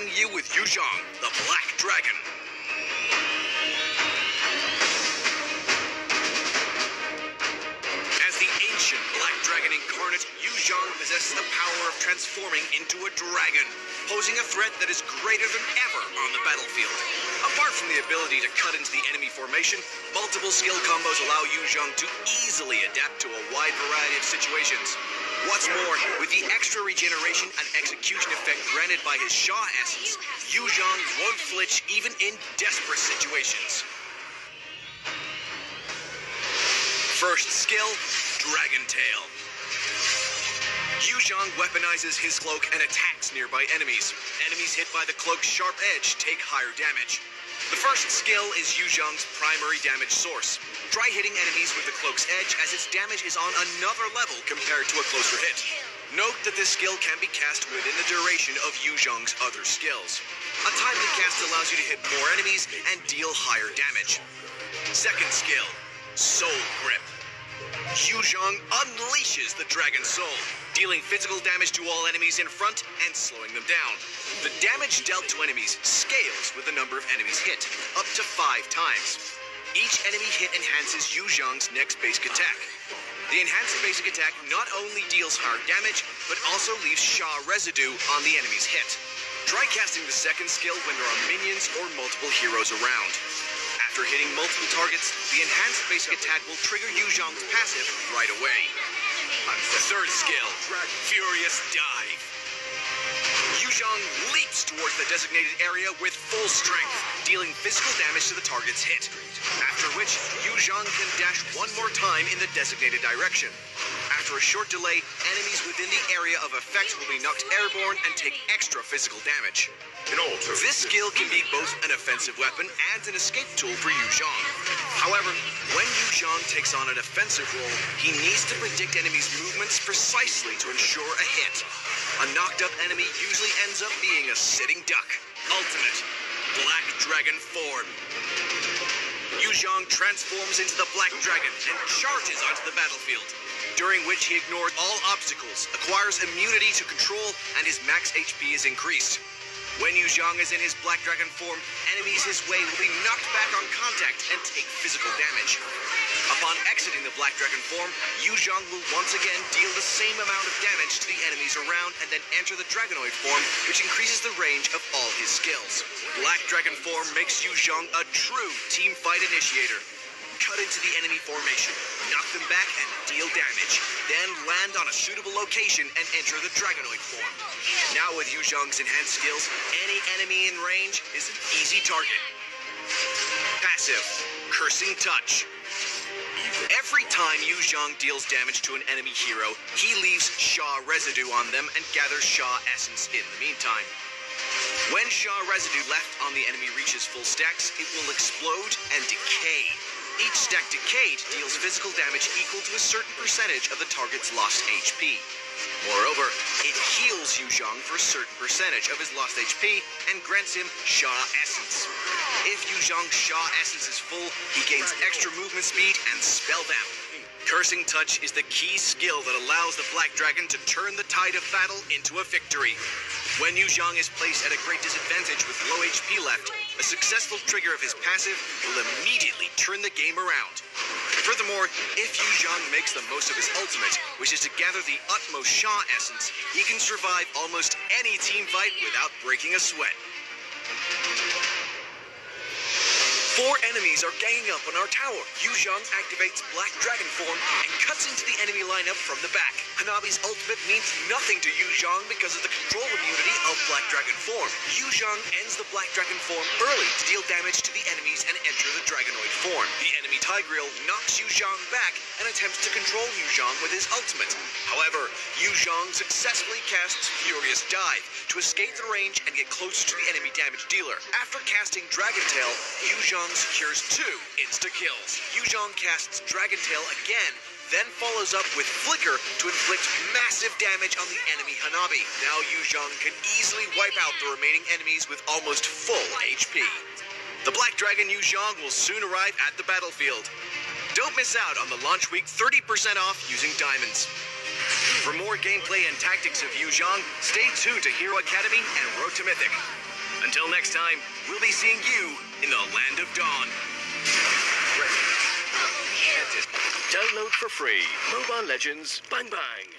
presenting you with Zhong, the Black Dragon. As the ancient Black Dragon incarnate, Zhong possesses the power of transforming into a dragon, posing a threat that is greater than ever on the battlefield. Apart from the ability to cut into the enemy formation, multiple skill combos allow Zhong to easily adapt to a wide variety of situations. What's more, with the extra regeneration and execution effect granted by his Sha essence, Zhong won't flinch even in desperate situations. First skill, Dragon Tail. Zhong weaponizes his cloak and attacks nearby enemies. Enemies hit by the cloak's sharp edge take higher damage. The first skill is Zhong's primary damage source. Try hitting enemies with the cloak's edge, as its damage is on another level compared to a closer hit. Note that this skill can be cast within the duration of Zhong's other skills. A timely cast allows you to hit more enemies and deal higher damage. Second skill, Soul Grip. Zhong unleashes the Dragon Soul, dealing physical damage to all enemies in front and slowing them down. The damage dealt to enemies scales with the number of enemies hit, up to 5 times. Each enemy hit enhances Zhong's next basic attack. The enhanced basic attack not only deals hard damage, but also leaves Sha residue on the enemy's hit. Try casting the second skill when there are minions or multiple heroes around. After hitting multiple targets, the enhanced basic attack will trigger Zhong's passive right away. The third skill, Furious Dive. Zhong leaps towards the designated area with full strength, dealing physical damage to the target's hit. After which, Zhong can dash one more time in the designated direction. After a short delay, enemies within the area of effect will be knocked airborne and take extra physical damage. This skill can be both an offensive weapon and an escape tool for Zhong. However, when Zhong takes on a defensive role, he needs to predict enemies' movements precisely to ensure a hit. A knocked up enemy usually ends up being a sitting duck. Ultimate Black Dragon form. Zhong transforms into the Black Dragon and charges onto the battlefield, during which he ignores all obstacles, acquires immunity to control, and his max HP is increased. When Zhong is in his Black Dragon form, enemies his way will be knocked back on contact and take physical damage. Upon exiting the Black Dragon form, Zhong will once again deal the same amount of damage to the enemies around and then enter the Dragonoid form, which increases the range of all his skills. Black Dragon form makes Zhong a true team fight initiator. Cut into the enemy formation, knock them back and deal damage, then land on a suitable location and enter the Dragonoid form. Now with Zhong's enhanced skills, any enemy in range is an easy target. Passive, Cursing Touch. Every time Zhong deals damage to an enemy hero, he leaves Sha residue on them and gathers Sha essence in the meantime. When Sha residue left on the enemy reaches full stacks, it will explode and decay. Each stack decayed deals physical damage equal to a certain percentage of the target's lost HP. Moreover, it heals Zhong for a certain percentage of his lost HP and grants him Sha Essence. If Zhong's Sha Essence is full, he gains extra movement speed and Spellbound. Cursing Touch is the key skill that allows the Black Dragon to turn the tide of battle into a victory. When Zhong is placed at a great disadvantage with low HP left, a successful trigger of his passive will immediately turn the game around. Furthermore, if Zhong makes the most of his ultimate, which is to gather the utmost Sha essence, he can survive almost any team fight without breaking a sweat. 4 enemies are ganging up on our tower. Zhong activates Black Dragon form and cuts into the enemy lineup from the back. Hanabi's ultimate means nothing to Zhong because of the control immunity of Black Dragon form. Zhong ends the Black Dragon form early to deal damage to the enemies and enter the Dragonoid form. The enemy Tigreal knocks Zhong back and attempts to control Zhong with his ultimate. However, Zhong successfully casts Furious Dive to escape the range and get closer to the enemy damage dealer. After casting Dragon Tail, Zhong secures 2 insta-kills. Zhong casts Dragon Tail again, then follows up with Flicker to inflict massive damage on the enemy Hanabi. Now Zhong can easily wipe out the remaining enemies with almost full HP. The Black Dragon Zhong will soon arrive at the battlefield. Don't miss out on the launch week 30% off using diamonds. For more gameplay and tactics of Zhong, stay tuned to Hero Academy and Road to Mythic. Until next time, we'll be seeing you in the Land of Dawn. Download for free. Mobile Legends. Bang bang.